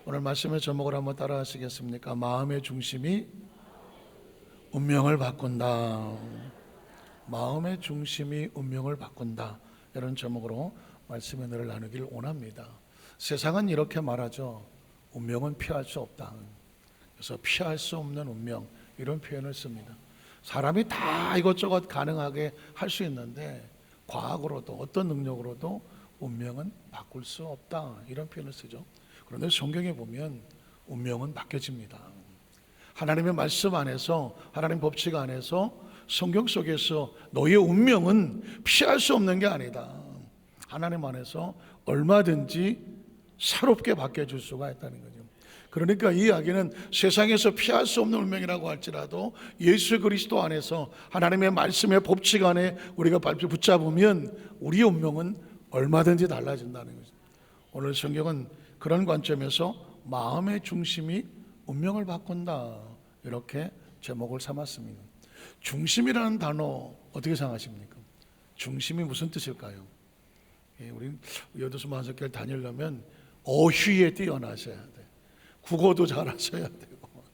오늘 말씀의 제목을 한번 따라 하시겠습니까? 마음의 중심이 운명을 바꾼다. 마음의 중심이 운명을 바꾼다. 이런 제목으로 말씀의 은혜를 나누길 원합니다. 세상은 이렇게 말하죠. 운명은 피할 수 없다. 그래서 피할 수 없는 운명, 이런 표현을 씁니다. 사람이 다 이것저것 가능하게 할 수 있는데 과학으로도 어떤 능력으로도 운명은 바꿀 수 없다, 이런 표현을 쓰죠. 그런데 성경에 보면 운명은 바뀌어집니다. 하나님의 말씀 안에서, 하나님 법칙 안에서, 성경 속에서 너의 운명은 피할 수 없는 게 아니다. 하나님 안에서 얼마든지 새롭게 바뀌어질 수가 있다는 거죠. 그러니까 이 이야기는 세상에서 피할 수 없는 운명이라고 할지라도 예수 그리스도 안에서 하나님의 말씀의 법칙 안에 우리가 붙잡으면 우리의 운명은 얼마든지 달라진다는 거죠. 오늘 성경은 그런 관점에서 마음의 중심이 운명을 바꾼다, 이렇게 제목을 삼았습니다. 중심이라는 단어 어떻게 생각하십니까? 중심이 무슨 뜻일까요? 우리 여도수 만석교를 다니려면 어휘에 뛰어나셔야 돼. 국어도 잘하셔야 되고,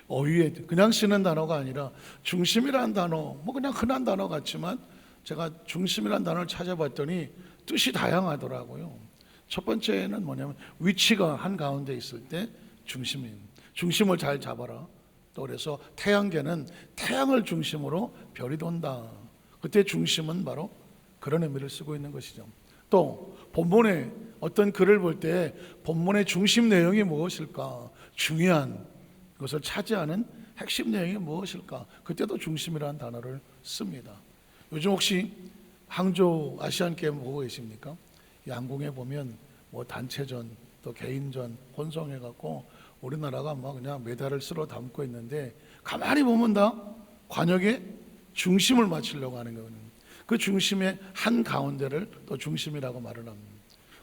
어휘에 그냥 쓰는 단어가 아니라 중심이라는 단어, 뭐 그냥 흔한 단어 같지만 제가 중심이라는 단어를 찾아봤더니 뜻이 다양하더라고요. 첫 번째는 뭐냐면 위치가 한가운데 있을 때 중심을 잘 잡아라. 또 그래서 태양계는 태양을 중심으로 별이 돈다. 그때 중심은 바로 그런 의미를 쓰고 있는 것이죠. 또 본문에 어떤 글을 볼 때 본문의 중심 내용이 무엇일까, 중요한 것을 차지하는 핵심 내용이 무엇일까, 그때도 중심이라는 단어를 씁니다. 요즘 혹시 항저우 아시안게임 보고 계십니까? 양궁에 보면 뭐 단체전 또 개인전 혼성해 갖고 우리나라가 막 그냥 메달을 쓸어 담고 있는데 가만히 보면 다 관역의 중심을 맞추려고 하는 거거든요. 그 중심의 한 가운데를 또 중심이라고 말을 합니다.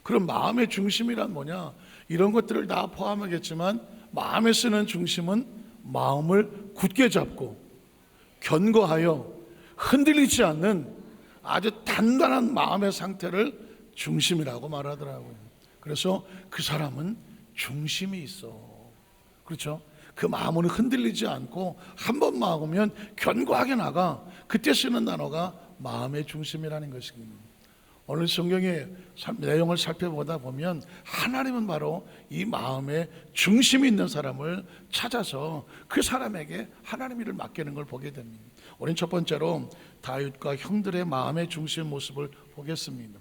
그럼 마음의 중심이란 뭐냐? 이런 것들을 다 포함하겠지만 마음에 쓰는 중심은 마음을 굳게 잡고 견고하여 흔들리지 않는 아주 단단한 마음의 상태를 중심이라고 말하더라고요. 그래서 그 사람은 중심이 있어. 그렇죠? 그 마음은 흔들리지 않고 한 번 막으면 견고하게 나가. 그때 쓰는 단어가 마음의 중심이라는 것입니다. 오늘 성경의 내용을 살펴보다 보면 하나님은 바로 이 마음의 중심이 있는 사람을 찾아서 그 사람에게 하나님 일을 맡기는 걸 보게 됩니다. 우리는 첫 번째로 다윗과 형들의 마음의 중심 모습을 보겠습니다.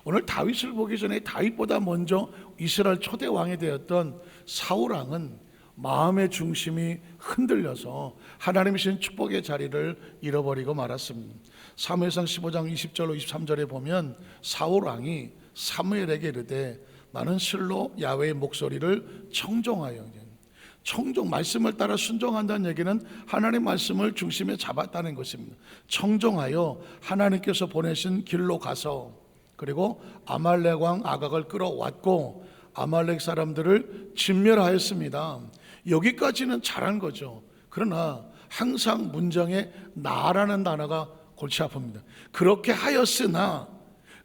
오늘 다윗을 보기 전에 다윗보다 먼저 이스라엘 초대 왕이 되었던 사울 왕은 마음의 중심이 흔들려서 하나님이 주신 축복의 자리를 잃어버리고 말았습니다. 사무엘상 15장 20절로 23절에 보면 사울 왕이 사무엘에게 이르되 나는 실로 야훼의 목소리를 청종하여, 말씀을 따라 순종한다는 얘기는 하나님 말씀을 중심에 잡았다는 것입니다. 청종하여 하나님께서 보내신 길로 가서 그리고 아말렉 왕 아각을 끌어왔고 아말렉 사람들을 진멸하였습니다. 여기까지는 잘한 거죠. 그러나 항상 문장에 나라는 단어가 골치 아픕니다. 그렇게 하였으나,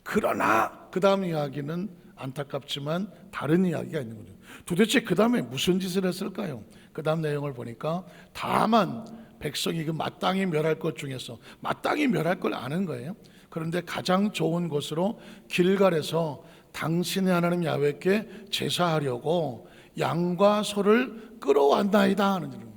그러나 그 다음 이야기는 안타깝지만 다른 이야기가 있는 거죠. 도대체 그 다음에 무슨 짓을 했을까요? 그 다음 내용을 보니까 다만 백성이 그 마땅히 멸할 것 중에서 마땅히 멸할 걸 아는 거예요. 그런데 가장 좋은 곳으로 길갈에서 당신의 하나님 야훼께 제사하려고 양과 소를 끌어왔나이다 하는 거예요.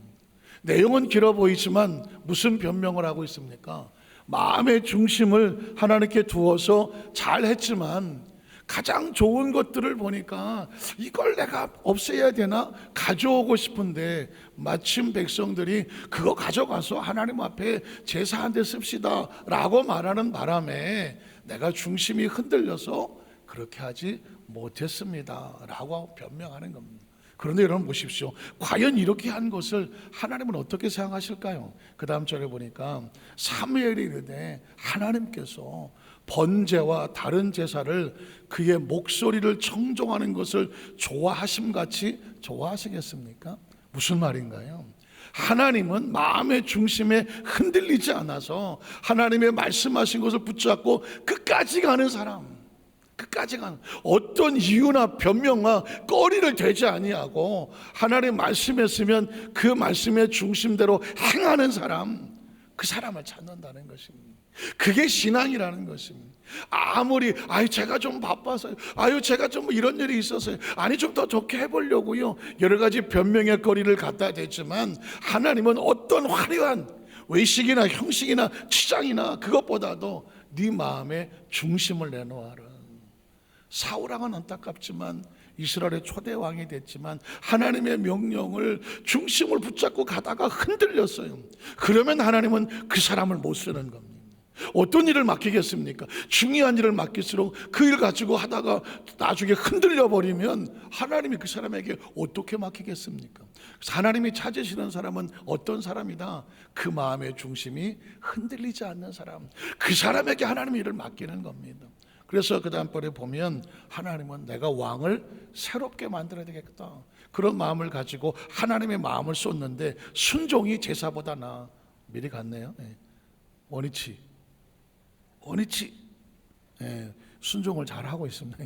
내용은 길어 보이지만 무슨 변명을 하고 있습니까? 마음의 중심을 하나님께 두어서 잘했지만 가장 좋은 것들을 보니까 이걸 내가 없애야 되나, 가져오고 싶은데 마침 백성들이 그거 가져가서 하나님 앞에 제사한 데 씁시다 라고 말하는 바람에 내가 중심이 흔들려서 그렇게 하지 못했습니다 라고 변명하는 겁니다. 그런데 여러분 보십시오. 과연 이렇게 한 것을 하나님은 어떻게 생각하실까요? 그 다음 절에 보니까 사무엘이 이르되 하나님께서 번제와 다른 제사를 그의 목소리를 청종하는 것을 좋아하심같이 좋아하시겠습니까? 무슨 말인가요? 하나님은 마음의 중심에 흔들리지 않아서 하나님의 말씀하신 것을 붙잡고 끝까지 가는 사람, 끝까지 가는, 어떤 이유나 변명과 거리를 대지 아니하고 하나님 말씀했으면 그 말씀의 중심대로 행하는 사람, 그 사람을 찾는다는 것입니다. 그게 신앙이라는 것입니다. 아무리 제가 좀 바빠서요, 제가 좀 이런 일이 있어서요, 좀 더 좋게 해보려고요, 여러 가지 변명의 거리를 갖다 대지만 하나님은 어떤 화려한 외식이나 형식이나 치장이나 그것보다도 네 마음의 중심을 내놓아라. 사울왕은 안타깝지만 이스라엘의 초대 왕이 됐지만 하나님의 명령을 중심을 붙잡고 가다가 흔들렸어요. 그러면 하나님은 그 사람을 못 쓰는 겁니다. 어떤 일을 맡기겠습니까? 중요한 일을 맡길수록 그 일 가지고 하다가 나중에 흔들려 버리면 하나님이 그 사람에게 어떻게 맡기겠습니까? 그래서 하나님이 찾으시는 사람은 어떤 사람이다? 그 마음의 중심이 흔들리지 않는 사람, 그 사람에게 하나님의 일을 맡기는 겁니다. 그래서 그 다음번에 보면 하나님은 내가 왕을 새롭게 만들어야 되겠다, 그런 마음을 가지고 하나님의 마음을 쏟는데 순종이 제사보다 나아. 미리 갔네요. 원위치, 순종을 잘하고 있습니다.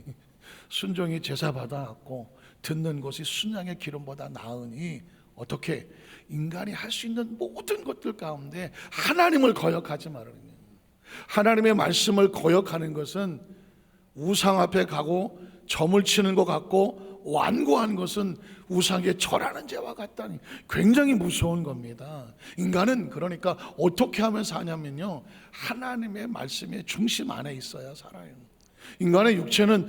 순종이 제사 받아갖고 듣는 것이 순양의 기름보다 나으니, 어떻게 인간이 할 수 있는 모든 것들 가운데 하나님을 거역하지 말아요. 하나님의 말씀을 거역하는 것은 우상 앞에 가고 점을 치는 것 같고, 완고한 것은 우상에 절하는 죄와 같다니 굉장히 무서운 겁니다. 인간은 그러니까 어떻게 하면 사냐면요, 하나님의 말씀의 중심 안에 있어야 살아요. 인간의 육체는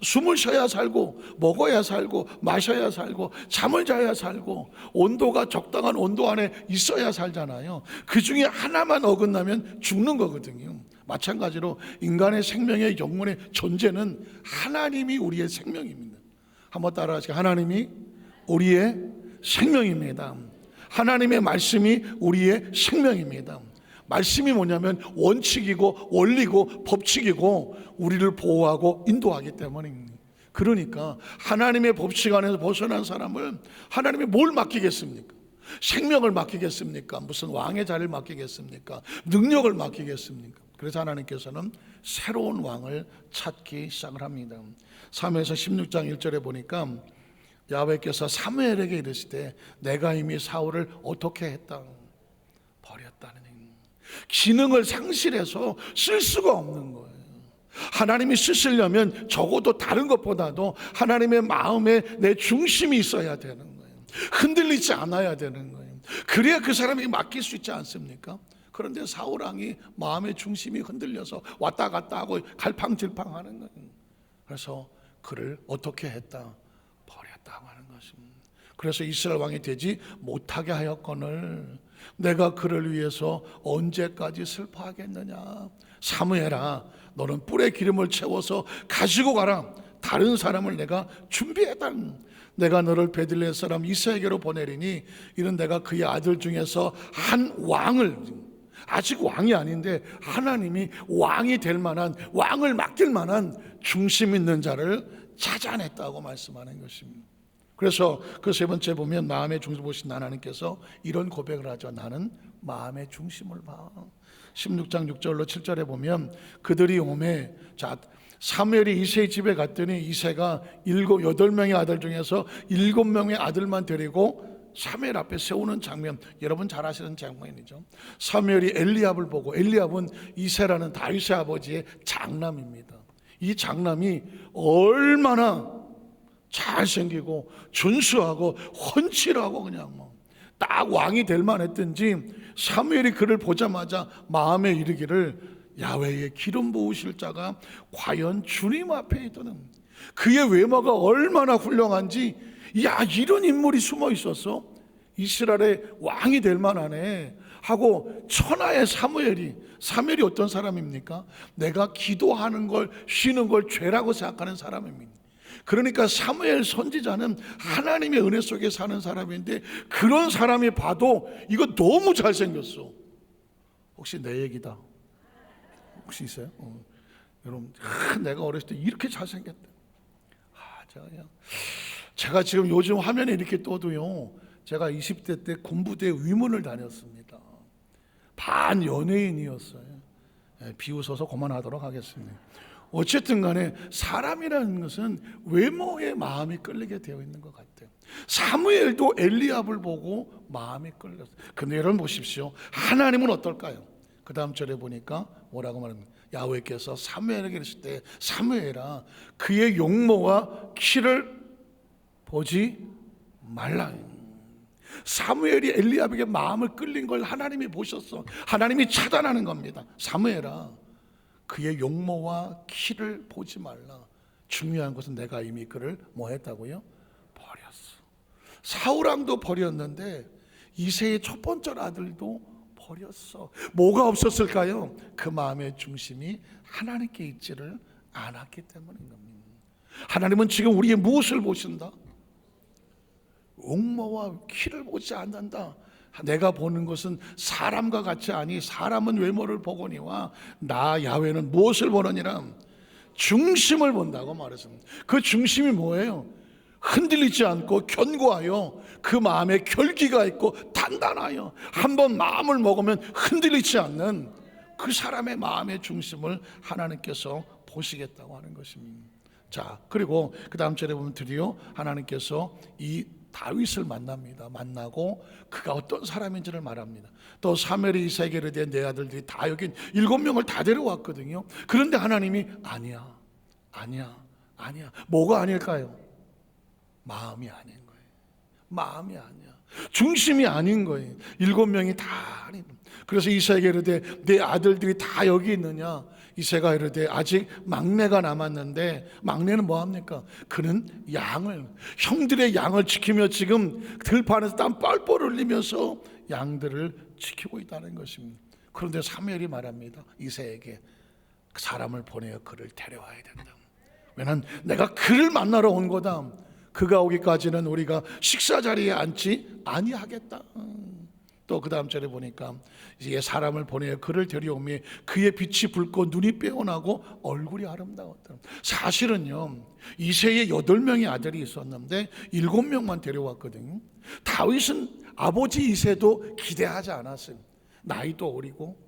숨을 쉬어야 살고, 먹어야 살고, 마셔야 살고, 잠을 자야 살고, 온도가 적당한 온도 안에 있어야 살잖아요. 그 중에 하나만 어긋나면 죽는 거거든요. 마찬가지로 인간의 생명의 영혼의 존재는 하나님이 우리의 생명입니다. 한번 따라하시죠. 하나님이 우리의 생명입니다. 하나님의 말씀이 우리의 생명입니다. 말씀이 뭐냐면 원칙이고 원리고 법칙이고 우리를 보호하고 인도하기 때문입니다. 그러니까 하나님의 법칙 안에서 벗어난 사람을 하나님이 뭘 맡기겠습니까? 생명을 맡기겠습니까? 무슨 왕의 자리를 맡기겠습니까? 능력을 맡기겠습니까? 그래서 하나님께서는 새로운 왕을 찾기 시작을 합니다. 사무엘서 16장 1절에 보니까 야훼께서 사무엘에게 이르시되 내가 이미 사울을 어떻게 했다? 버렸다는 얘기입니다. 기능을 상실해서 쓸 수가 없는 거예요. 하나님이 쓰시려면 적어도 다른 것보다도 하나님의 마음에 내 중심이 있어야 되는 거예요. 흔들리지 않아야 되는 거예요. 그래야 그 사람이 맡길 수 있지 않습니까? 그런데 사울왕이 마음의 중심이 흔들려서 왔다 갔다 하고 갈팡질팡 하는 거예요. 그래서 그를 어떻게 했다? 버렸다고 하는 것입니다. 그래서 이스라엘 왕이 되지 못하게 하였거늘 내가 그를 위해서 언제까지 슬퍼하겠느냐? 사무엘아, 너는 뿔에 기름을 채워서 가지고 가라. 다른 사람을 내가 준비했다. 내가 너를 베들레헴 사람 이새에게로 보내리니 이는 내가 그의 아들 중에서 한 왕을, 아직 왕이 아닌데 하나님이 왕이 될 만한, 왕을 맡길 만한 중심 있는 자를 찾아냈다고 말씀하는 것입니다. 그래서 그 세 번째 보면 마음의 중심을 보신 하나님께서 이런 고백을 하죠. 나는 마음의 중심을 봐. 16장 6절로 7절에 보면 그들이 오매, 자, 사무엘이 이새의 집에 갔더니 이새가 8명의 아들 중에서 7명의 아들만 데리고 사무엘 앞에 세우는 장면, 여러분 잘 아시는 장면이죠. 사무엘이 엘리압을 보고, 엘리압은 이새라는 다윗의 아버지의 장남입니다. 이 장남이 얼마나 잘생기고 준수하고 헌칠하고 그냥 딱 왕이 될 만했든지 사무엘이 그를 보자마자 마음에 이르기를 야훼의 기름 부으실 자가 과연 주님 앞에 있다는, 그의 외모가 얼마나 훌륭한지, 야, 이런 인물이 숨어 있었어? 이스라엘의 왕이 될 만하네 하고, 천하의 사무엘이 어떤 사람입니까? 내가 기도하는 걸, 쉬는 걸 죄라고 생각하는 사람입니다. 그러니까 사무엘 선지자는 하나님의 은혜 속에 사는 사람인데, 그런 사람이 봐도 이거 너무 잘생겼어. 혹시 내 얘기다? 혹시 있어요? 여러분, 내가 어렸을 때 이렇게 잘생겼다. 제가 지금 요즘 화면에 이렇게 떠도요, 제가 20대 때 군부대 위문을 다녔습니다. 반 연예인이었어요. 비웃어서 그만하도록 하겠습니다. 어쨌든 간에 사람이라는 것은 외모에 마음이 끌리게 되어 있는 것 같아요. 사무엘도 엘리압을 보고 마음이 끌렸어요. 근데 여러분 보십시오. 하나님은 어떨까요? 그 다음 절에 보니까 뭐라고 말합니까? 야훼께서 사무엘에게 이르실 때, 사무엘아, 그의 용모와 키를 보지 말라. 사무엘이 엘리압에게 마음을 끌린 걸 하나님이 보셨어. 하나님이 차단하는 겁니다. 사무엘아, 그의 용모와 키를 보지 말라. 중요한 것은 내가 이미 그를 뭐 했다고요? 버렸어. 사울왕도 버렸는데 이새의 첫 번째 아들도 버렸어. 뭐가 없었을까요? 그 마음의 중심이 하나님께 있지를 않았기 때문인 겁니다. 하나님은 지금 우리의 무엇을 보신다? 용모와 키를 보지 않는다. 내가 보는 것은 사람과 같이 아니 사람은 외모를 보거니와 나 야훼는 무엇을 보느니라? 중심을 본다고 말했습니다. 그 중심이 뭐예요? 흔들리지 않고 견고하여 그 마음에 결기가 있고 단단하여 한번 마음을 먹으면 흔들리지 않는 그 사람의 마음의 중심을 하나님께서 보시겠다고 하는 것입니다. 자, 그리고 그 다음 절에 보면 드디어 하나님께서 이 다윗을 만납니다. 만나고 그가 어떤 사람인지를 말합니다. 또 사무엘이 이새에게 이르되 내 아들들이 다 여기 7명을 다 데려왔거든요. 그런데 하나님이 아니야. 뭐가 아닐까요? 마음이 아닌 거예요. 마음이 아니야. 중심이 아닌 거예요. 7명이 다 아닌. 그래서 이새에게 이르되 내 아들들이 다 여기 있느냐? 이새가 이르되 아직 막내가 남았는데, 막내는 뭐합니까? 그는 형들의 양을 지키며 지금 들판에서 땀 뻘뻘 흘리면서 양들을 지키고 있다는 것입니다. 그런데 사무엘이 말합니다. 이새에게 사람을 보내어 그를 데려와야 된다. 왜냐하면 내가 그를 만나러 온 거다. 그가 오기까지는 우리가 식사 자리에 앉지 아니하겠다. 또 그 다음 절에 보니까 이제 사람을 보내어 그를 데려오며 그의 빛이 붉고 눈이 빼어나고 얼굴이 아름다웠다. 사실은요, 이새의 8명의 아들이 있었는데 7명만 데려왔거든요. 다윗은 아버지 이새도 기대하지 않았어요. 나이도 어리고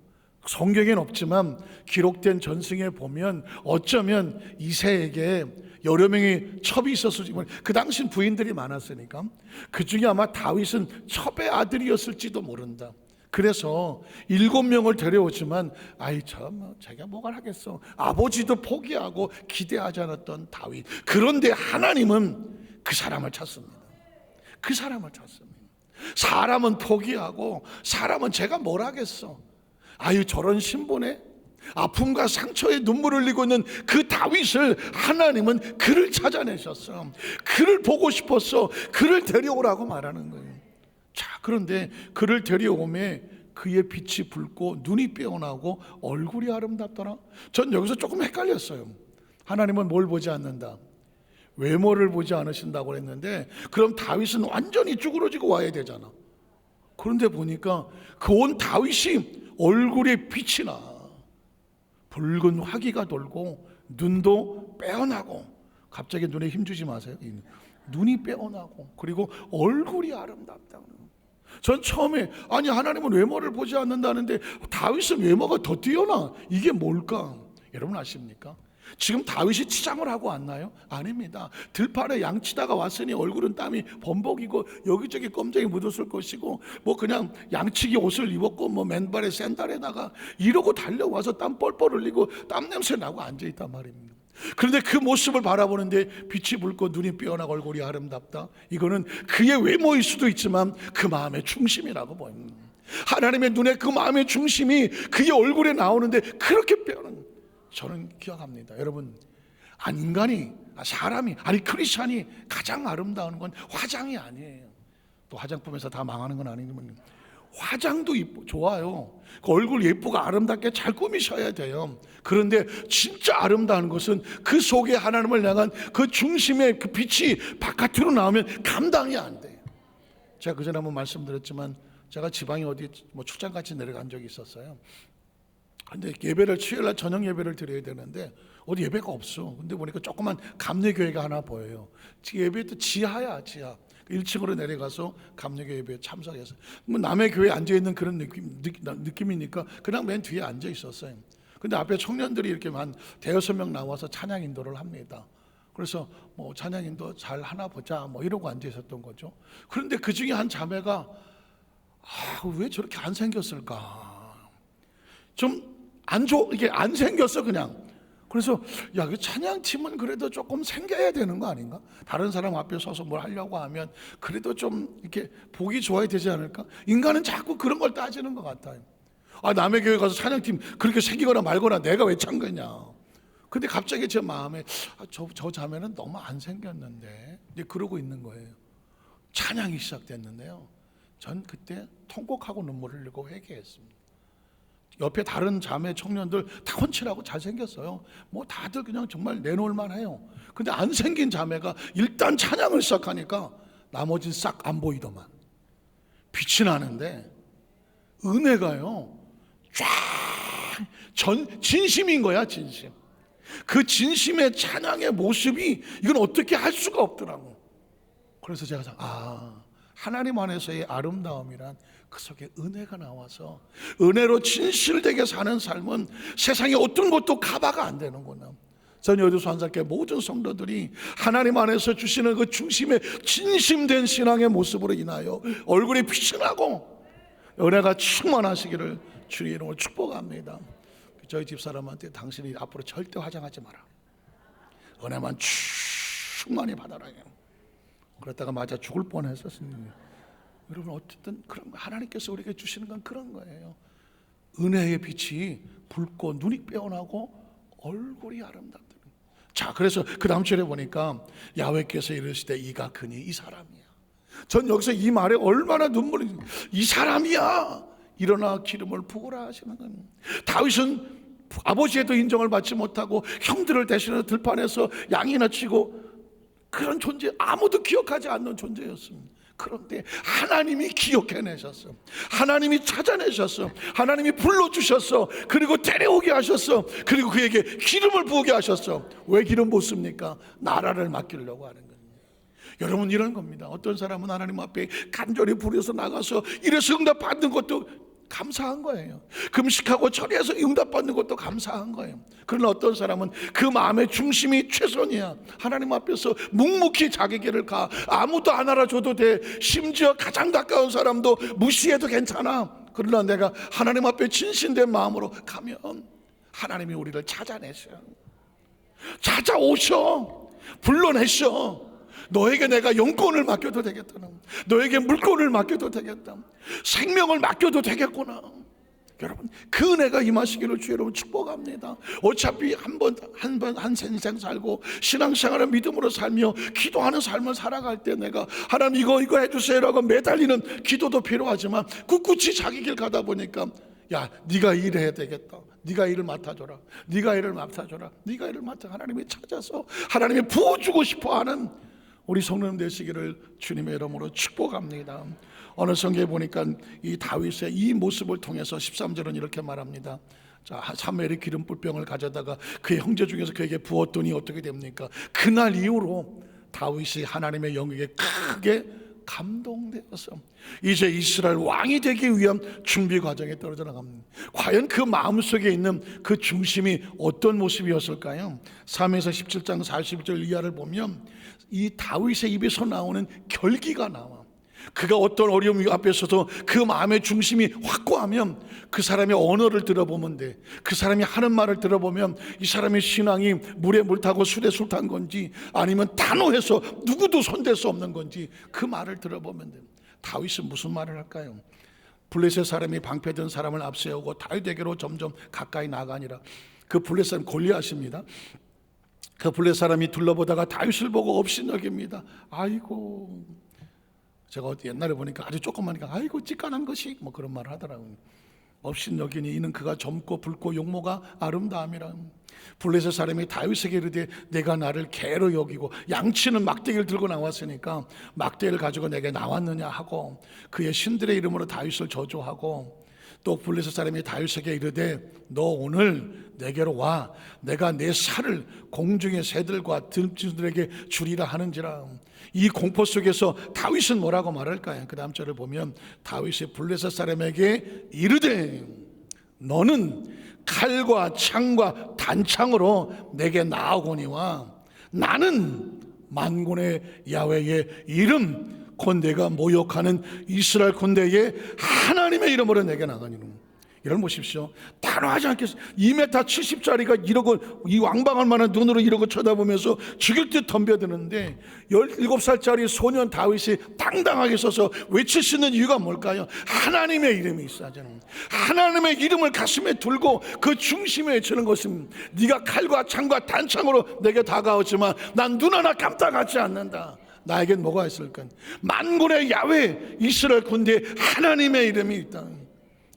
성경에는 없지만 기록된 전승에 보면 어쩌면 이새에게 여러 명의 첩이 있었지만 그 당시 부인들이 많았으니까 그 중에 아마 다윗은 첩의 아들이었을지도 모른다. 그래서 7명을 데려오지만 자기가 뭐가 하겠어. 아버지도 포기하고 기대하지 않았던 다윗. 그런데 하나님은 그 사람을 찾습니다. 그 사람을 찾습니다. 사람은 포기하고 사람은 제가 뭘 하겠어. 저런 신분에 아픔과 상처에 눈물을 흘리고 있는 그 다윗을 하나님은 그를 찾아내셨어. 그를 보고 싶었어. 그를 데려오라고 말하는 거예요. 자, 그런데 그를 데려오매 그의 빛이 붉고 눈이 빼어나고 얼굴이 아름답더라. 전 여기서 조금 헷갈렸어요. 하나님은 뭘 보지 않는다? 외모를 보지 않으신다고 했는데 그럼 다윗은 완전히 쭈그러지고 와야 되잖아. 그런데 보니까 그 온 다윗이 얼굴에 빛이 나. 붉은 화기가 돌고 눈도 빼어나고, 갑자기 눈에 힘주지 마세요. 눈이 빼어나고 그리고 얼굴이 아름답다는. 전 처음에 하나님은 외모를 보지 않는다는데 다윗은 외모가 더 뛰어나. 이게 뭘까? 여러분 아십니까? 지금 다윗이 치장을 하고 왔나요? 아닙니다. 들판에 양치다가 왔으니 얼굴은 땀이 범벅이고 여기저기 껌쟁이 묻었을 것이고 그냥 양치기 옷을 입었고 맨발에 샌달에다가 이러고 달려와서 땀 뻘뻘 흘리고 땀 냄새 나고 앉아있단 말입니다. 그런데 그 모습을 바라보는데 빛이 붉고 눈이 빼어나고 얼굴이 아름답다. 이거는 그의 외모일 수도 있지만 그 마음의 중심이라고 보입니다. 하나님의 눈에 그 마음의 중심이 그의 얼굴에 나오는데 그렇게 빼어난, 저는 기억합니다. 여러분, 사람이 크리스찬이 가장 아름다운 건 화장이 아니에요. 또 화장품에서 다 망하는 건 아니지만 화장도 좋아요. 그 얼굴 예쁘고 아름답게 잘 꾸미셔야 돼요. 그런데 진짜 아름다운 것은 그 속에 하나님을 향한 그 중심의 그 빛이 바깥으로 나오면 감당이 안 돼요. 제가 그전에 한번 말씀드렸지만 제가 지방에 어디 출장같이 내려간 적이 있었어요. 근데 예배를 수요일날 저녁 예배를 드려야 되는데 어디 예배가 없어. 근데 보니까 조그만 감리교회가 하나 보여요. 예배 또 지하 1층으로 내려가서 감리교 예배에 참석해서 남의 교회에 앉아있는 그런 느낌이니까 그냥 맨 뒤에 앉아 있었어요. 근데 앞에 청년들이 이렇게 한 대여섯 명 나와서 찬양 인도를 합니다. 그래서 뭐 찬양 인도 잘 하나 보자 뭐 이러고 앉아 있었던 거죠. 그런데 그 중에 한 자매가 왜 저렇게 안 생겼을까? 좀 이게 안 생겼어 그냥. 그래서 야, 그 찬양팀은 그래도 조금 생겨야 되는 거 아닌가? 다른 사람 앞에 서서 뭘 하려고 하면 그래도 좀 이렇게 보기 좋아야 되지 않을까? 인간은 자꾸 그런 걸 따지는 것 같아요. 남의 교회 가서 찬양팀 그렇게 생기거나 말거나 내가 왜 참겠냐. 근데 갑자기 제 마음에 저 자매는 너무 안 생겼는데 이제 그러고 있는 거예요. 찬양이 시작됐는데요, 전 그때 통곡하고 눈물을 흘리고 회개했습니다. 옆에 다른 자매 청년들 다 훤칠하고 잘생겼어요. 뭐 다들 그냥 정말 내놓을 만해요. 근데 안 생긴 자매가 일단 찬양을 시작하니까 나머지는 싹 안 보이더만. 빛이 나는데 은혜가요 쫙 진심인 거야, 진심. 그 진심의 찬양의 모습이 이건 어떻게 할 수가 없더라고. 그래서 제가 하나님 안에서의 아름다움이란 그 속에 은혜가 나와서 은혜로 진실되게 사는 삶은 세상에 어떤 것도 커버가 안 되는구나. 저는 여주 산사교회 모든 성도들이 하나님 안에서 주시는 그 중심의 진심된 신앙의 모습으로 인하여 얼굴이 빛이 나고 은혜가 충만하시기를 주의 이름으로 축복합니다. 저희 집사람한테 당신이 앞으로 절대 화장하지 마라, 은혜만 충만히 받아라. 그러다가 맞아 죽을 뻔했었습니다. 여러분, 어쨌든 그런 하나님께서 우리에게 주시는 건 그런 거예요. 은혜의 빛이 붉고 눈이 빼어나고 얼굴이 아름답다. 자, 그래서 그 다음 절에 보니까 야훼께서 이르시되 이가 그니 이 사람이야. 전 여기서 이 말에 얼마나 눈물이, 이 사람이야, 일어나 기름을 부으라 하시는 겁니다. 다윗은 아버지에도 인정을 받지 못하고 형들을 대신해서 들판에서 양이나 치고 그런 존재, 아무도 기억하지 않는 존재였습니다. 그런데 하나님이 기억해내셨어. 하나님이 찾아내셨어. 하나님이 불러주셨어. 그리고 데려오게 하셨어. 그리고 그에게 기름을 부으게 하셨어. 왜 기름 붓습니까? 나라를 맡기려고 하는 거예요. 여러분, 이런 겁니다. 어떤 사람은 하나님 앞에 간절히 부려서 나가서 이래서 응답받는 것도 감사한 거예요. 금식하고 절에서 응답받는 것도 감사한 거예요. 그러나 어떤 사람은 그 마음의 중심이 최선이야. 하나님 앞에서 묵묵히 자기 길을 가. 아무도 안 알아줘도 돼. 심지어 가장 가까운 사람도 무시해도 괜찮아. 그러나 내가 하나님 앞에 진심된 마음으로 가면 하나님이 우리를 찾아오셔, 불러내셔. 너에게 내가 영권을 맡겨도 되겠다. 너에게 물권을 맡겨도 되겠다. 생명을 맡겨도 되겠구나. 여러분, 그 은혜가 임하시기를 주 여러분 축복합니다. 어차피 한 인생 살고 신앙생활을 믿음으로 살며 기도하는 삶을 살아갈 때 내가 하나님 이거 해주세요라고 매달리는 기도도 필요하지만 꿋꿋이 자기 길 가다 보니까 야, 네가 일해야 되겠다. 네가 일을 맡아줘라. 네가 일을 맡아줘라. 네가 일을 맡아. 하나님이 찾아서 하나님이 부어주고 싶어하는 우리 성도님 되시기를 주님의 이름으로 축복합니다. 어느 성경에 보니까 이 다윗의 이 모습을 통해서 13절은 이렇게 말합니다. 자, 사무엘이 기름 뿔병을 가져다가 그의 형제 중에서 그에게 부었더니 어떻게 됩니까? 그날 이후로 다윗이 하나님의 영역에 크게 감동되어서 이제 이스라엘 왕이 되기 위한 준비 과정에 떨어져 나갑니다. 과연 그 마음속에 있는 그 중심이 어떤 모습이었을까요? 3에서 17장 41절 이하를 보면 이 다윗의 입에서 나오는 결기가 나와. 그가 어떤 어려움 앞에서도 그 마음의 중심이 확고하면 그 사람의 언어를 들어보면 돼. 그 사람이 하는 말을 들어보면 이 사람의 신앙이 물에 물 타고 술에 술 탄 건지 아니면 단호해서 누구도 손댈 수 없는 건지 그 말을 들어보면 돼. 다윗은 무슨 말을 할까요? 블레셋 사람이 방패든 사람을 앞세우고 다윗에게로 점점 가까이 나가니라. 그 블레셋 사람 골리앗입니다. 그 블레셋 사람이 둘러보다가 다윗을 보고 업신여깁니다. 아이고, 제가 옛날에 보니까 아주 조그마니까 아이고 찌깐한 것이 뭐 그런 말을 하더라고요. 업신여기니 이는 그가 젊고 붉고 용모가 아름다움이라. 블레셋 사람이 다윗에게 이르되 내가 나를 개로 여기고 양치는 막대기를 들고 나왔으니까 막대기를 가지고 내게 나왔느냐 하고 그의 신들의 이름으로 다윗을 저주하고 또 블레셋 사람이 다윗에게 이르되 너 오늘 내게로 와 내가 내 살을 공중의 새들과 들쥐들에게 주리라 하는지라. 이 공포 속에서 다윗은 뭐라고 말할까요? 그 다음 절을 보면 다윗이 블레셋 사람에게 이르되 너는 칼과 창과 단창으로 내게 나아오거니와 나는 만군의 야훼의 이름 곧 내가 모욕하는 이스라엘 군대의 하나님의 이름으로 내게 나가니라. 여러분 보십시오. 단호하지 않겠어요. 2m 70짜리가 이러고 이 왕방할 만한 눈으로 이러고 쳐다보면서 죽일 듯 덤벼드는데 17살짜리 소년 다윗이 당당하게 서서 외칠 수 있는 이유가 뭘까요? 하나님의 이름이 있어야 되는, 하나님의 이름을 가슴에 들고 그 중심에 외치는 것은 네가 칼과 창과 단창으로 내게 다가오지만 난 눈 하나 깜짝하지 않는다. 나에겐 뭐가 있을까? 만군의 야훼 이스라엘 군대에 하나님의 이름이 있다.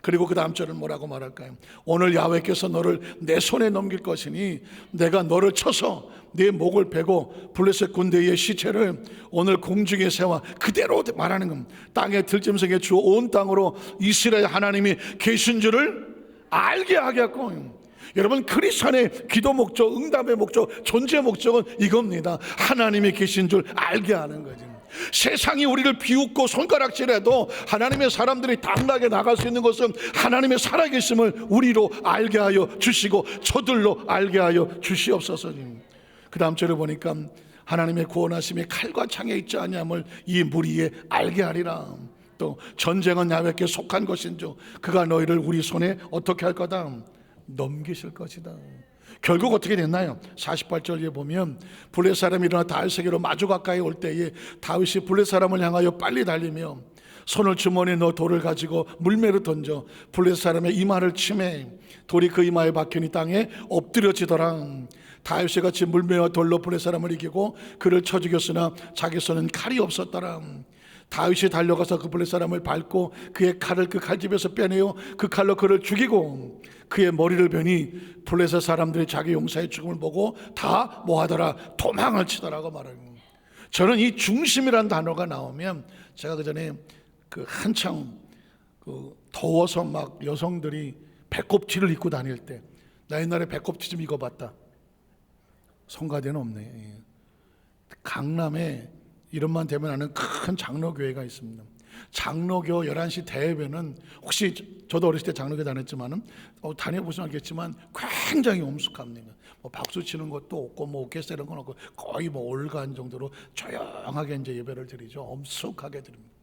그리고 그 다음 절은 뭐라고 말할까요? 오늘 야훼께서 너를 내 손에 넘길 것이니 내가 너를 쳐서 네 목을 베고 블레셋 군대의 시체를 오늘 공중에 세워. 그대로 말하는 겁니다. 땅에 들짐승에 주어 온 땅으로 이스라엘 하나님이 계신 줄을 알게 하겠고. 여러분, 크리스천의 기도 목적, 응답의 목적, 존재 목적은 이겁니다. 하나님이 계신 줄 알게 하는 거죠. 세상이 우리를 비웃고 손가락질해도 하나님의 사람들이 당당하게 나갈 수 있는 것은 하나님의 살아계심을 우리로 알게 하여 주시고 저들로 알게 하여 주시옵소서. 그 다음 절에 보니까 하나님의 구원하심이 칼과 창에 있지 아니함을 이 무리에 알게 하리라. 또 전쟁은 야훼께 속한 것인지 그가 너희를 우리 손에 어떻게 할 거다? 넘기실 것이다. 결국 어떻게 됐나요? 48절에 보면 블레 사람이 일어나 다윗에게로 마주 가까이 올 때에 다윗이 블레 사람을 향하여 빨리 달리며 손을 주머니에 넣어 돌을 가지고 물매로 던져 블레 사람의 이마를 치매 돌이 그 이마에 박히니 땅에 엎드려지더라. 다윗이 같이 물매와 돌로 블레 사람을 이기고 그를 쳐 죽였으나 자기 손은 칼이 없었더라. 다윗이 달려가서 그 블레 사람을 밟고 그의 칼을 그 칼집에서 빼내어 그 칼로 그를 죽이고 그의 머리를 베니 블레셋 사람들이 자기 용사의 죽음을 보고 다 뭐하더라? 도망을 치더라고 말합니다. 저는 이 중심이라는 단어가 나오면 제가 그 전에 그 한창 더워서 막 여성들이 배꼽티를 입고 다닐 때 나 옛날에 배꼽티 좀 입어봤다. 성가대는 없네. 강남에 이름만 되면 아는 큰 장로교회가 있습니다. 장로교 11시 대예배는 혹시 저도 어렸을 때 장로교 다녔지만 다녀보시면 알겠지만 굉장히 엄숙합니다. 뭐 박수 치는 것도 없고 뭐 오케스트라 이런 건 없고 거의 뭐 올간 정도로 조용하게 이제 예배를 드리죠. 엄숙하게 드립니다.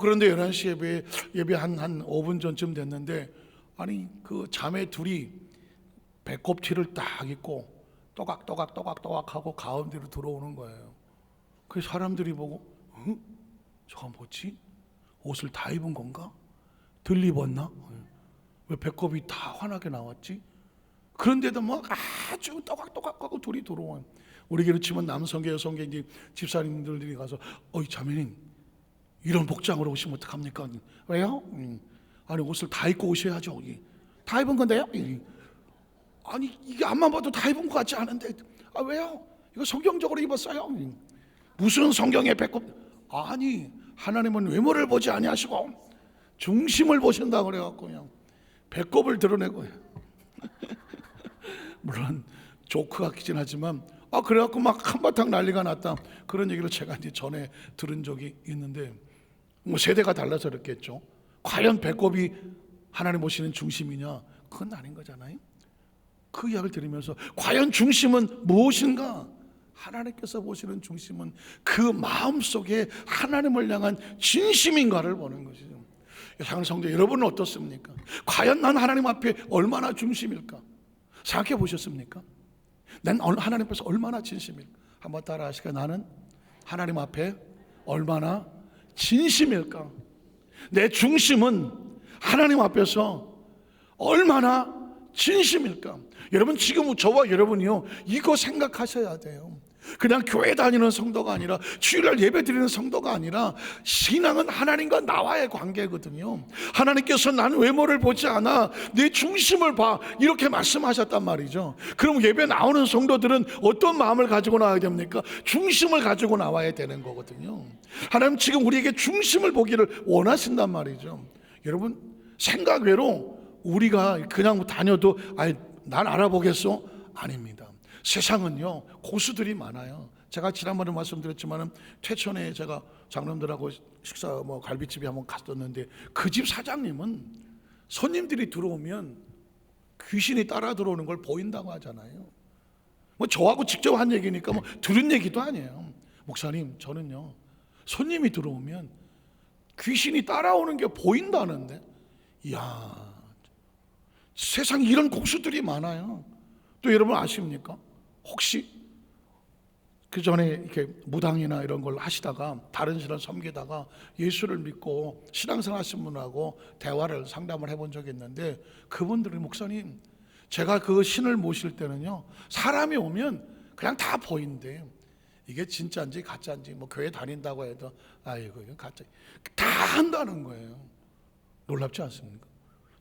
그런데 11시 예배 한 5분 전쯤 됐는데 아니 그 자매 둘이 배꼽티를 딱 입고 또각또각 하고 가운데로 들어오는 거예요. 그 사람들이 보고 저건 뭐지? 옷을 다 입은 건가? 덜 입었나? 왜 배꼽이 다 환하게 나왔지? 그런데도 뭐 아주 또각또각하고 둘이 들어와. 우리 교회 치면 남성계 여성계 이제 집사님들이 가서 자매님 이런 복장으로 오시면 어떡합니까? 왜요? 아니 옷을 다 입고 오셔야죠. 다 입은 건데요? 아니 이게 앞만 봐도 다 입은 것 같지 않은데 왜요? 이거 성경적으로 입었어요. 무슨 성경의 배꼽? 아니 하나님은 외모를 보지 아니하시고 중심을 보신다 그래갖고 그냥 배꼽을 드러내고 물론 조크가 기진 하지만 그래갖고 막 한바탕 난리가 났다 그런 얘기를 제가 이제 전에 들은 적이 있는데 뭐 세대가 달라서 그렇겠죠. 과연 배꼽이 하나님 보시는 중심이냐? 그건 아닌 거잖아요. 그 이야기를 들으면서 과연 중심은 무엇인가? 하나님께서 보시는 중심은 그 마음속에 하나님을 향한 진심인가를 보는 것이죠. 사랑하는 성도 여러분은 어떻습니까? 과연 난 하나님 앞에 얼마나 중심일까? 생각해 보셨습니까? 난 하나님 앞에서 얼마나 진심일까? 한번 따라 하시까? 나는 하나님 앞에 얼마나 진심일까? 내 중심은 하나님 앞에서 얼마나 진심일까? 여러분 지금 저와 여러분이요 이거 생각하셔야 돼요. 그냥 교회 다니는 성도가 아니라 주일날 예배 드리는 성도가 아니라 신앙은 하나님과 나와의 관계거든요. 하나님께서 나는 외모를 보지 않아 내 중심을 봐 이렇게 말씀하셨단 말이죠. 그럼 예배 나오는 성도들은 어떤 마음을 가지고 나와야 됩니까? 중심을 가지고 나와야 되는 거거든요. 하나님 지금 우리에게 중심을 보기를 원하신단 말이죠. 여러분 생각 외로 우리가 그냥 다녀도 난 알아보겠어? 아닙니다. 세상은요 고수들이 많아요. 제가 지난번에 말씀드렸지만 퇴천에 제가 장로님들하고 식사 갈비집에 한번 갔었는데 그 집 사장님은 손님들이 들어오면 귀신이 따라 들어오는 걸 보인다고 하잖아요. 뭐 저하고 직접 한 얘기니까 뭐 들은 얘기도 아니에요. 목사님, 저는요, 손님이 들어오면 귀신이 따라오는 게 보인다는데, 이야, 세상에 이런 공수들이 많아요. 또 여러분 아십니까? 혹시 그 전에 이렇게 무당이나 이런 걸 하시다가 다른 신을 섬기다가 예수를 믿고 신앙생활 하신 분하고 대화를 상담을 해본 적이 있는데, 그분들이 목사님, 제가 그 신을 모실 때는요, 사람이 오면 그냥 다 보인대. 이게 진짜인지 가짜인지, 뭐 교회 다닌다고 해도 아이고 이건 가짜, 다 한다는 거예요. 놀랍지 않습니까?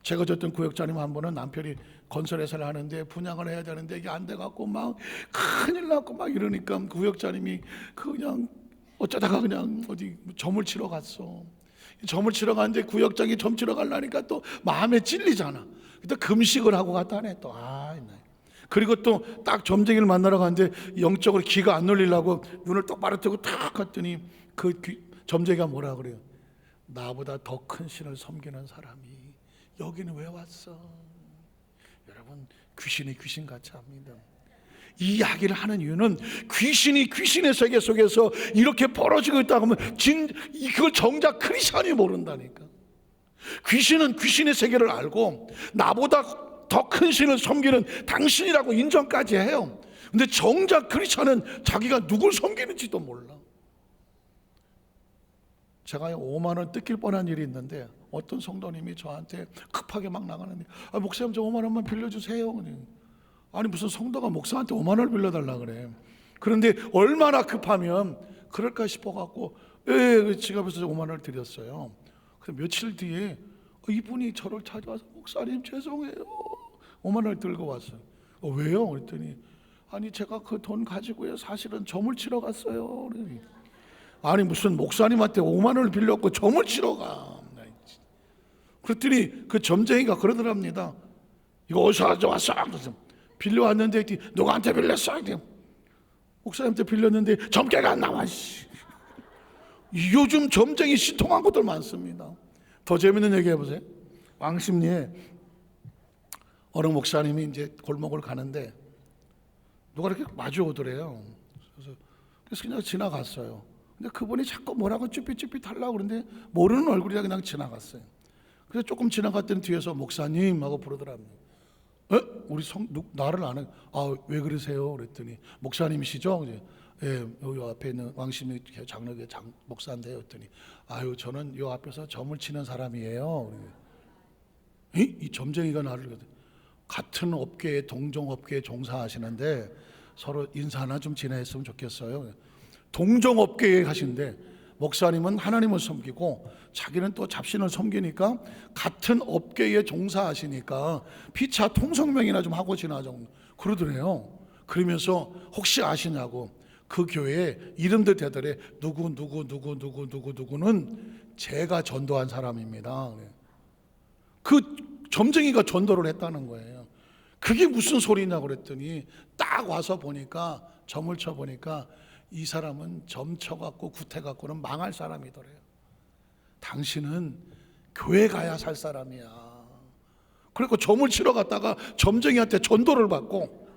제가 어쨌든 구역장님 한 번은 남편이 건설회사를 하는데 분양을 해야 되는데 이게 안 돼갖고 막 큰일 났고 막 이러니까 구역장님이 그냥 어쩌다가 그냥 어디 점을 치러 갔어. 점을 치러 갔는데 구역장이 점 치러 가려니까 또 마음에 찔리잖아. 또 금식을 하고 갔다 하네 또. 그리고 또 딱 점쟁이를 만나러 갔는데 영적으로 기가 안 눌리려고 눈을 똑바로 뜨고 탁 갔더니 그 점쟁이가 뭐라 그래요? 나보다 더 큰 신을 섬기는 사람이 여기는 왜 왔어? 여러분, 귀신이 귀신같이 합니다. 이 이야기를 하는 이유는 귀신이 귀신의 세계 속에서 이렇게 벌어지고 있다고 하면 그걸 정작 크리스천이 모른다니까. 귀신은 귀신의 세계를 알고 나보다 더 큰 신을 섬기는 당신이라고 인정까지 해요. 근데 정작 크리스천은 자기가 누굴 섬기는지도 몰라. 제가 5만 원 뜯길 뻔한 일이 있는데 어떤 성도님이 저한테 급하게 막 나가는데, 목사님 저 5만 원만 빌려주세요. 아니 무슨 성도가 목사한테 5만 원을 빌려달라 그래. 그런데 얼마나 급하면 그럴까 싶어갖고 지갑에서 5만 원을 드렸어요. 그래서 며칠 뒤에 이분이 저를 찾아와서 목사님 죄송해요, 5만 원을 들고 왔어요. 왜요? 그랬더니 아니 제가 그 돈 가지고요 사실은 점을 치러 갔어요. 그러더니 아니 무슨 목사님한테 5만 원을 빌렸고 점을 치러 가. 그랬더니 그 점쟁이가 그러더랍니다. 이거 어디서 왔어? 빌려왔는데 누구한테 빌렸어? 목사님한테 빌렸는데 점괘가 안 나와. 요즘 점쟁이 신통한 것들 많습니다. 더 재밌는 얘기 해보세요. 왕십리에 어느 목사님이 이제 골목을 가는데 누가 이렇게 마주 오더래요. 그래서 그냥 지나갔어요. 근데 그분이 자꾸 뭐라고 쭈삣쭈삣 하려고 그러는데 모르는 얼굴이라 그냥 지나갔어요. 그래서 조금 지나갔더니 뒤에서 목사님 하고 부르더랍니다. 우리 나를 아는, 왜 그러세요? 그랬더니 목사님이시죠? 여기 앞에 있는 왕심리 장로교회 목사인데요. 그랬더니 저는 요 앞에서 점을 치는 사람이에요. 이 점쟁이가 나를, 같은 업계에 동종업계에 종사하시는데 서로 인사 하나 좀 지내했으면 좋겠어요. 동종업계에 하시는데 목사님은 하나님을 섬기고 자기는 또 잡신을 섬기니까 같은 업계에 종사하시니까 피차 통성명이나 좀 하고 지나자고 그러더래요. 그러면서 혹시 아시냐고, 그 교회에 이름들 대더래. 누구는 제가 전도한 사람입니다. 그 점쟁이가 전도를 했다는 거예요. 그게 무슨 소리냐고 그랬더니 딱 와서 보니까, 점을 쳐보니까 이 사람은 점 쳐갖고 구태갖고는 망할 사람이더래요. 당신은 교회 가야 살 사람이야. 그리고 점을 치러 갔다가 점쟁이한테 전도를 받고,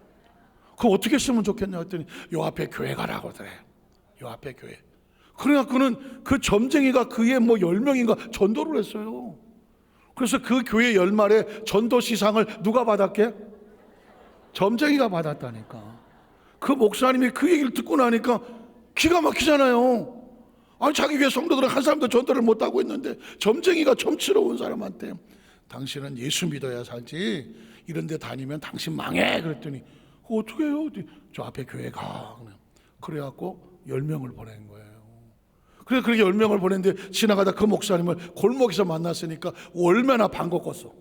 그럼 어떻게 쓰면 좋겠냐 했더니 요 앞에 교회 가라고 그래. 요 앞에 교회. 그래갖고는 그 점쟁이가 그의 10명인가 전도를 했어요. 그래서 그 교회 열말에 전도 시상을 누가 받았게? 점쟁이가 받았다니까. 그 목사님이 그 얘기를 듣고 나니까 기가 막히잖아요. 자기 교회 성도들은 한 사람도 전도를 못하고 있는데 점쟁이가 점치러 온 사람한테 당신은 예수 믿어야 살지 이런 데 다니면 당신 망해. 그랬더니 어떻게 해요? 저 앞에 교회 가. 그래갖고 10명을 보낸 거예요. 그래서 그렇게 10명을 보냈는데 지나가다 그 목사님을 골목에서 만났으니까 얼마나 반갑겠어.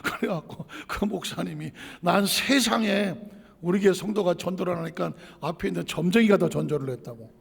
그래갖고 그 목사님이, 난 세상에 우리 교회 성도가 전도를 하니까 앞에 있는 점쟁이가 더 전도를 했다고.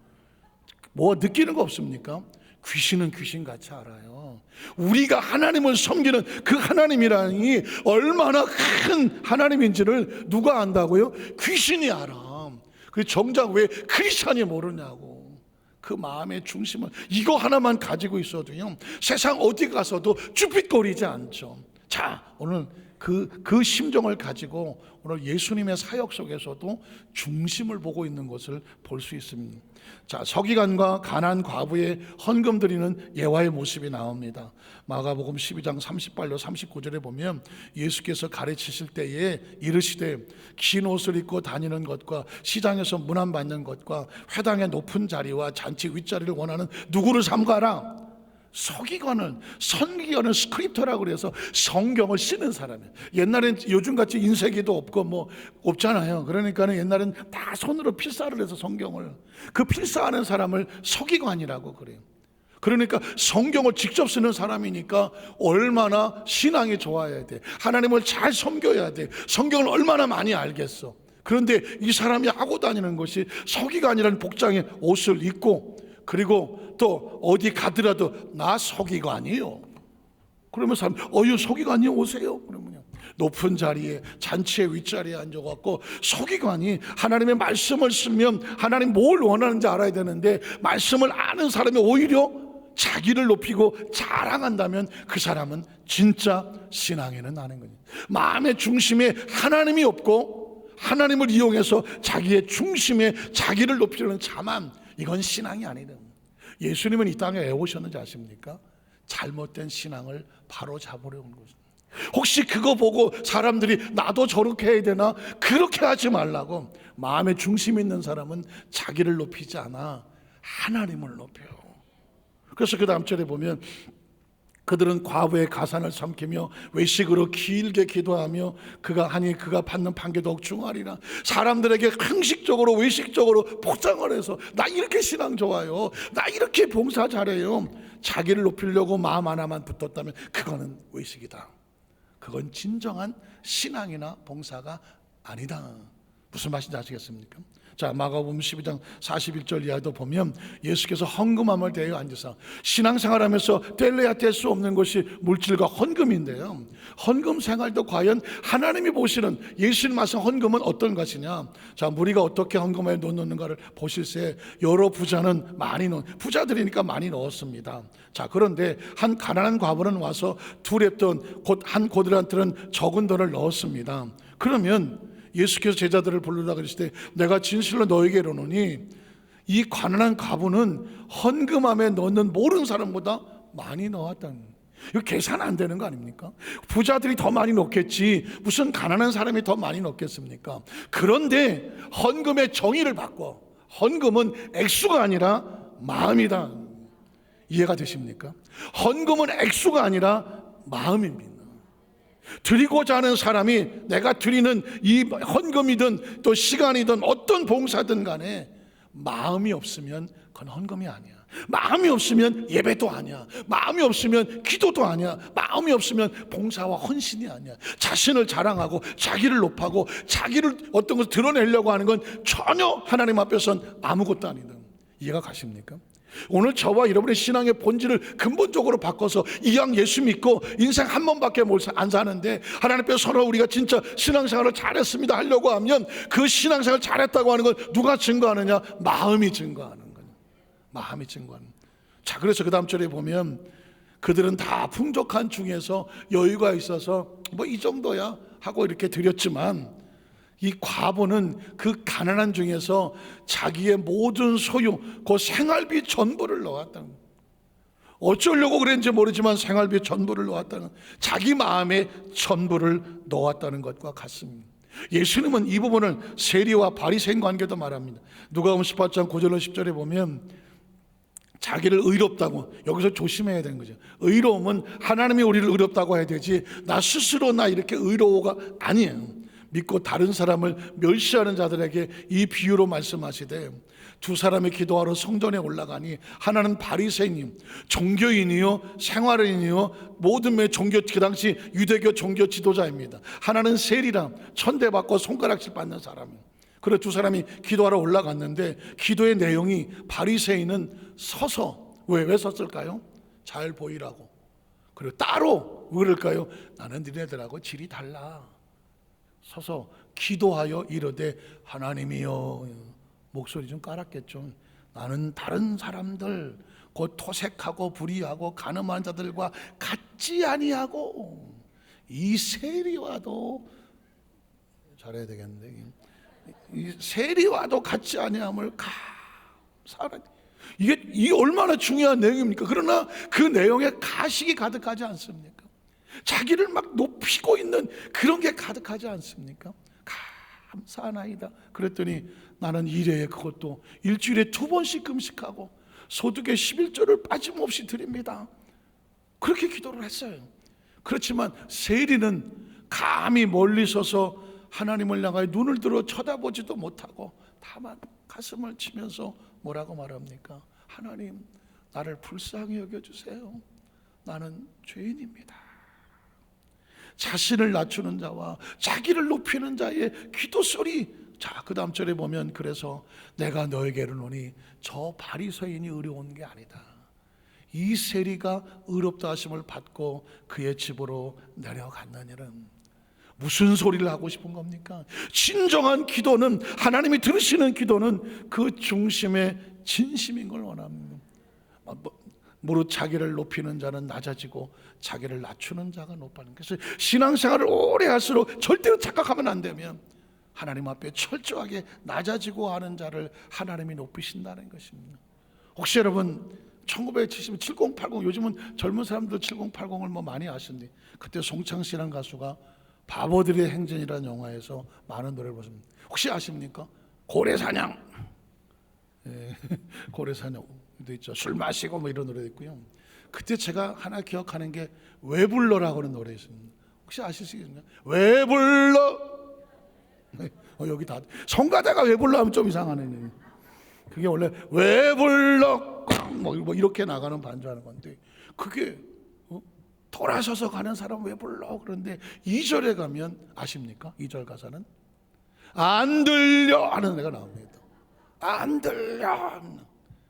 뭐 느끼는 거 없습니까? 귀신은 귀신같이 알아요. 우리가 하나님을 섬기는 그 하나님이라니 얼마나 큰 하나님인지를 누가 안다고요? 귀신이 알아. 그 정작 왜 크리스찬이 모르냐고. 그 마음의 중심은 이거 하나만 가지고 있어도요 세상 어디 가서도 쭈삣거리지 않죠. 자, 오늘 그 심정을 가지고 오늘 예수님의 사역 속에서도 중심을 보고 있는 것을 볼 수 있습니다. 자, 서기관과 가난안 과부의 헌금 드리는 예화의 모습이 나옵니다. 마가복음 12장 38절 39절에 보면 예수께서 가르치실 때에 이르시되 긴 옷을 입고 다니는 것과 시장에서 문안받는 것과 회당의 높은 자리와 잔치 윗자리를 원하는 누구를 삼가라. 선기관은 스크립터라고 그래서 성경을 쓰는 사람이에요. 옛날엔 요즘같이 인쇄기도 없고 뭐 없잖아요. 그러니까 옛날엔 다 손으로 필사를 해서 성경을, 그 필사하는 사람을 서기관이라고 그래요. 그러니까 성경을 직접 쓰는 사람이니까 얼마나 신앙이 좋아야 돼, 하나님을 잘 섬겨야 돼, 성경을 얼마나 많이 알겠어. 그런데 이 사람이 하고 다니는 것이 서기관이라는 복장의 옷을 입고, 그리고 또 어디 가더라도 나 서기관이요. 그러면 사람 서기관이 오세요. 그러면요, 높은 자리에 잔치의 윗자리에 앉아갖고 서기관이 하나님의 말씀을 쓰면 하나님 뭘 원하는지 알아야 되는데, 말씀을 아는 사람이 오히려 자기를 높이고 자랑한다면 그 사람은 진짜 신앙에는 아는 거예요. 마음의 중심에 하나님이 없고 하나님을 이용해서 자기의 중심에 자기를 높이려는 자만, 이건 신앙이 아니다. 예수님은 이 땅에 왜 오셨는지 아십니까? 잘못된 신앙을 바로 잡으려는 거죠. 혹시 그거 보고 사람들이 나도 저렇게 해야 되나? 그렇게 하지 말라고. 마음의 중심 있는 사람은 자기를 높이지 않아 하나님을 높여요. 그래서 그 다음 절에 보면 그들은 과부의 가산을 삼키며 외식으로 길게 기도하며 그가 받는 판결도 억중하리라. 사람들에게 형식적으로 외식적으로 포장을 해서 나 이렇게 신앙 좋아요, 나 이렇게 봉사 잘해요, 자기를 높이려고 마음 하나만 붙었다면 그거는 외식이다. 그건 진정한 신앙이나 봉사가 아니다. 무슨 말인지 아시겠습니까? 자, 마가복음 12장 41절 이하도 보면 예수께서 헌금함을 대여 앉으사, 신앙생활하면서 뗄래야 뗄 수 없는 것이 물질과 헌금인데요, 헌금 생활도 과연 하나님이 보시는 예수님 말씀 헌금은 어떤 것이냐. 자, 우리가 어떻게 헌금에 넣는가를 보실새 여러 부자는 부자들이니까 많이 넣었습니다. 자, 그런데 한 가난한 과부는 와서 두 렙돈 곧 한 고드란트는 적은 돈을 넣었습니다. 그러면 예수께서 제자들을 부르라 그러실 때 내가 진실로 너에게 이르노니 이 가난한 과부는 헌금함에 넣는 모르는 사람보다 많이 넣었다는 거예요. 이거 계산 안 되는 거 아닙니까? 부자들이 더 많이 넣겠지 무슨 가난한 사람이 더 많이 넣겠습니까? 그런데 헌금의 정의를 바꿔. 헌금은 액수가 아니라 마음이다. 이해가 되십니까? 헌금은 액수가 아니라 마음입니다. 드리고자 하는 사람이 내가 드리는 이 헌금이든 또 시간이든 어떤 봉사든 간에 마음이 없으면 그건 헌금이 아니야. 마음이 없으면 예배도 아니야. 마음이 없으면 기도도 아니야. 마음이 없으면 봉사와 헌신이 아니야. 자신을 자랑하고 자기를 높하고 자기를 어떤 것을 드러내려고 하는 건 전혀 하나님 앞에서는 아무것도 아니다. 이해가 가십니까? 오늘 저와 여러분의 신앙의 본질을 근본적으로 바꿔서 이왕 예수 믿고 인생 한 번밖에 안 사는데 하나님 앞에 서로 우리가 진짜 신앙생활을 잘했습니다 하려고 하면 그 신앙생활 잘했다고 하는 건 누가 증거하느냐? 마음이 증거하는 거예요. 마음이 증거하는 거예요. 자, 그래서 그 다음 절에 보면 그들은 다 풍족한 중에서 여유가 있어서 뭐 이 정도야 하고 이렇게 드렸지만 이 과부는 그 가난한 중에서 자기의 모든 소유, 그 생활비 전부를 넣었다는 거예요. 어쩌려고 그랬는지 모르지만 생활비 전부를 넣었다는, 자기 마음에 전부를 넣었다는 것과 같습니다. 예수님은 이 부분을 세리와 바리새인 관계도 말합니다. 누가복음 18장 9절로 10절에 보면 자기를 의롭다고, 여기서 조심해야 되는 거죠. 의로움은 하나님이 우리를 의롭다고 해야 되지 나 스스로 나 이렇게 의로워가 아니에요. 믿고 다른 사람을 멸시하는 자들에게 이 비유로 말씀하시되 두 사람이 기도하러 성전에 올라가니 하나는 바리새인이요 종교인이요 생활인이요 모든 종교, 그 당시 유대교 종교 지도자입니다. 하나는 세리라 천대받고 손가락질 받는 사람이에요. 그래서 두 사람이 기도하러 올라갔는데 기도의 내용이 바리새인은 서서 왜 섰을까요? 잘 보이라고. 그리고 따로 왜 그럴까요? 나는 니네들하고 질이 달라. 서서 기도하여 이르되 하나님이여, 목소리 좀 깔았겠죠. 나는 다른 사람들 곧 토색하고 불의하고 가늠한 자들과 같지 아니하고. 이 세리와도 잘해야 되겠는데, 이 세리와도 같지 아니함을 감사하라. 이게 얼마나 중요한 내용입니까? 그러나 그 내용에 가식이 가득하지 않습니까? 자기를 막 높이고 있는 그런 게 가득하지 않습니까? 감사하나이다. 그랬더니 나는 일회에 그것도 일주일에 2번씩 금식하고 소득의 11조를 빠짐없이 드립니다. 그렇게 기도를 했어요. 그렇지만 세리는 감히 멀리 서서 하나님을 향하여 눈을 들어 쳐다보지도 못하고 다만 가슴을 치면서 뭐라고 말합니까? 하나님, 나를 불쌍히 여겨주세요. 나는 죄인입니다. 자신을 낮추는 자와 자기를 높이는 자의 기도 소리. 자, 그 다음 절에 보면, 그래서 내가 너에게 이르노니 저 바리새인이 의로운 게 아니다. 이 세리가 의롭다 하심을 받고 그의 집으로 내려갔느니는. 무슨 소리를 하고 싶은 겁니까? 진정한 기도는, 하나님이 들으시는 기도는 그 중심의 진심인 걸 원합니다. 무릇 자기를 높이는 자는 낮아지고 자기를 낮추는 자가 높아지는. 그래서 신앙생활을 오래 할수록 절대로 착각하면 안 되면, 하나님 앞에 철저하게 낮아지고 하는 자를 하나님이 높이신다는 것입니다. 혹시 여러분 1970, 7080, 요즘은 젊은 사람들 7080을 뭐 많이 아시는데, 그때 송창시라는 가수가 바보들의 행진이라는 영화에서 많은 노래를 부릅니다. 혹시 아십니까? 고래사냥, 고래사냥도 있죠. 술 마시고 뭐 이런 노래도 있고요. 그때 제가 하나 기억하는 게 왜 불러라고 하는 노래 있습니다. 혹시 아시겠습니까? 왜 불러? 여기 다 성가대가 왜 불러 하면 좀 이상하네. 그게 원래 왜 불러 뭐 이렇게 나가는 반주하는 건데, 그게 돌아서서 가는 사람 왜 불러? 그런데 2절에 가면 아십니까? 2절 가사는 안 들려 하는 데가 나옵니다. 안 들려.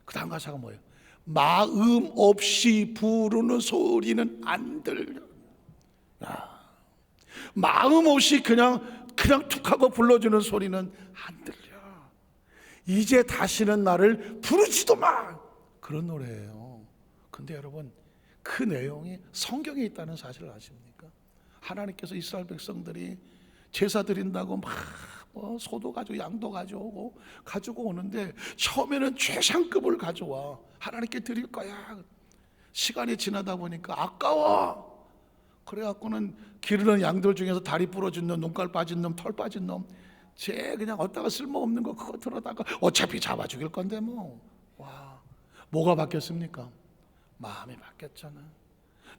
그 다음 가사가 뭐예요? 마음 없이 부르는 소리는 안 들려. 마음 없이 그냥 툭 하고 불러주는 소리는 안 들려. 이제 다시는 나를 부르지도 마. 그런 노래예요. 근데 여러분, 그 내용이 성경에 있다는 사실을 아십니까? 하나님께서 이스라엘 백성들이 제사 드린다고 막 소도 가지고 양도 가지고 오는데, 처음에는 최상급을 가져와 하나님께 드릴 거야. 시간이 지나다 보니까 아까워. 그래갖고는 기르는 양들 중에서 다리 부러진 놈, 눈깔 빠진 놈, 털 빠진 놈, 쟤 그냥 어디다가 쓸모없는 거 그거 들어다가 어차피 잡아 죽일 건데 뭐. 와, 뭐가 바뀌었습니까? 마음이 바뀌었잖아.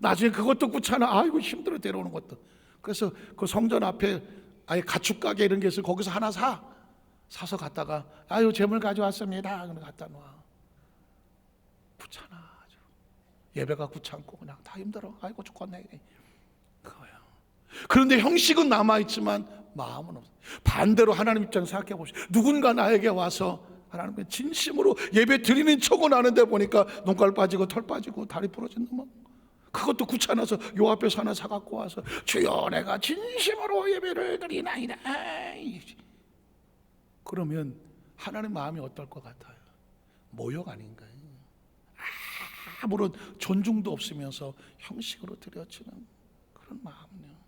나중에 그것도 귀찮아. 아이고 힘들어 데려오는 것도. 그래서 그 성전 앞에 아예 가축 가게 이런 게 있어. 거기서 하나 사서 갔다가 아유 재물 가져왔습니다. 그럼 갖다 놔. 귀찮아 아주. 예배가 귀찮고 그냥 다 힘들어. 아이고 죽겠네. 그거야. 그런데 형식은 남아있지만 마음은 없어. 반대로 하나님 입장 생각해 보시오. 누군가 나에게 와서 하나님께 진심으로 예배 드리는 척은 하는데 보니까 눈깔 빠지고 털 빠지고 다리 부러진 놈은, 그것도 귀찮아서 요 앞에서 하나 사갖고 와서 주여 내가 진심으로 예배를 드리나이다. 그러면 하나님 마음이 어떨 것 같아요? 모욕 아닌가요? 아무런 존중도 없으면서 형식으로 드려지는 그런 마음이요.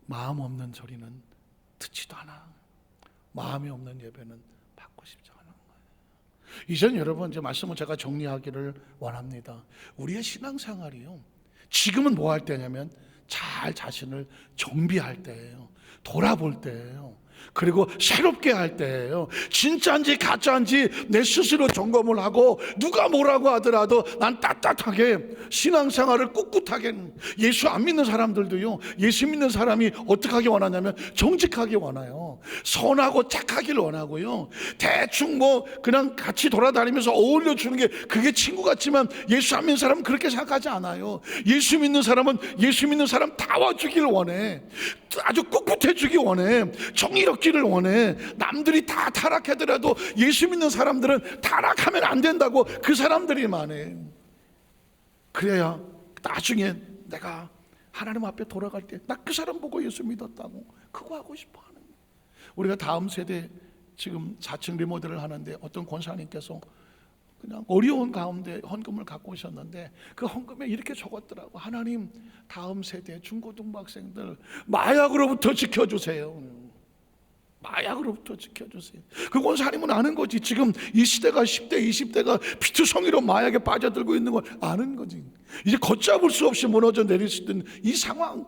마음 없는 소리는 듣지도 않아. 마음이 없는 예배는 받고 싶지 않은 거예요. 이젠 여러분 이제 말씀을 제가 정리하기를 원합니다. 우리의 신앙생활이요, 지금은 뭐 할 때냐면 잘 자신을 정비할 때예요. 돌아볼 때예요. 그리고 새롭게 할 때예요. 진짜인지 가짜인지 내 스스로 점검을 하고, 누가 뭐라고 하더라도 난 떳떳하게 신앙생활을 꿋꿋하게. 예수 안 믿는 사람들도요, 예수 믿는 사람이 어떻게 하기 원하냐면 정직하게 원해요. 선하고 착하기를 원하고요. 대충 뭐 그냥 같이 돌아다니면서 어울려 주는 게 그게 친구 같지만, 예수 안 믿는 사람은 그렇게 생각하지 않아요. 예수 믿는 사람은 예수 믿는 사람 다 와주기를 원해. 아주 꿋꿋해주기 원해. 정의롭기를 원해. 남들이 다 타락하더라도 예수 믿는 사람들은 타락하면 안 된다고 그 사람들이 말해. 그래야 나중에 내가 하나님 앞에 돌아갈 때 나 그 사람 보고 예수 믿었다고 그거 하고 싶어 하는 거예요. 우리가 다음 세대 지금 4층 리모델을 하는데 어떤 권사님께서 그냥 어려운 가운데 헌금을 갖고 오셨는데 그 헌금에 이렇게 적었더라고. 하나님, 다음 세대 중고등학생들 마약으로부터 지켜주세요. 마약으로부터 지켜주세요. 그 권사님은 아는 거지. 지금 이 시대가 10대 20대가 피투성이로 마약에 빠져들고 있는 걸 아는 거지. 이제 걷잡을 수 없이 무너져 내릴 수 있는 이 상황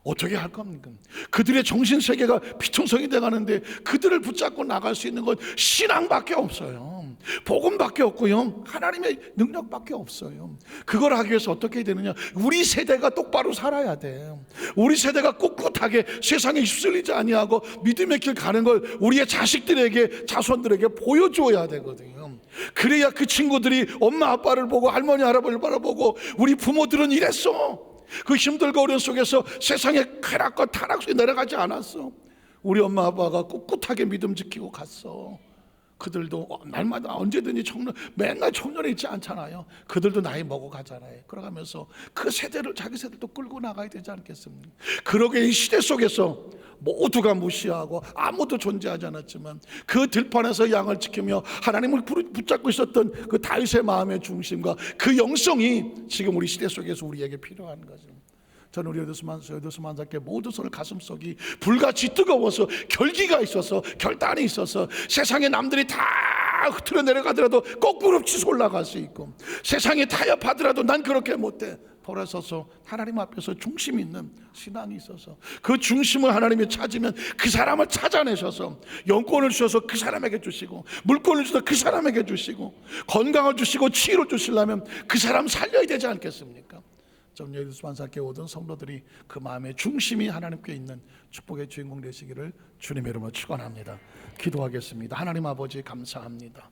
어떻게 할 겁니까? 그들의 정신세계가 피투성이 돼가는데 그들을 붙잡고 나갈 수 있는 건 신앙밖에 없어요. 복음밖에 없고요, 하나님의 능력밖에 없어요. 그걸 하기 위해서 어떻게 해야 되느냐? 우리 세대가 똑바로 살아야 돼. 우리 세대가 꿋꿋하게 세상에 휩쓸리지 아니하고 믿음의 길 가는 걸 우리의 자식들에게, 자손들에게 보여줘야 되거든요. 그래야 그 친구들이 엄마 아빠를 보고 할머니 할아버지를 바라보고 우리 부모들은 이랬어, 그 힘들고 어려운 속에서 세상의 쾌락과 타락 속에 내려가지 않았어. 우리 엄마 아빠가 꿋꿋하게 믿음 지키고 갔어. 그들도 날마다 언제든지 맨날 청년에 있지 않잖아요. 그들도 나이 먹어가잖아요. 그러가면서 그 세대를, 자기 세대도 끌고 나가야 되지 않겠습니까? 그러게 이 시대 속에서 모두가 무시하고 아무도 존재하지 않았지만 그 들판에서 양을 지키며 하나님을 붙잡고 있었던 그 다윗의 마음의 중심과 그 영성이 지금 우리 시대 속에서 우리에게 필요한 거죠. 저는 우리 여도스만사께 모든 손을 가슴속이 불같이 뜨거워서 결기가 있어서, 결단이 있어서 세상에 남들이 다 흐트러 내려가더라도 거꾸로 치솟아 올라갈 수 있고, 세상에 타협하더라도 난 그렇게 못해 돌아서서 하나님 앞에서 중심 있는 신앙이 있어서 그 중심을 하나님이 찾으면 그 사람을 찾아내셔서 영권을 주셔서 그 사람에게 주시고, 물권을 주셔서 그 사람에게 주시고, 건강을 주시고 치유를 주시려면 그 사람 살려야 되지 않겠습니까? 좀 여도스만사께 오던 성도들이 그 마음의 중심이 하나님께 있는 축복의 주인공 되시기를 주님의 이름으로 축원합니다. 기도하겠습니다. 하나님 아버지, 감사합니다.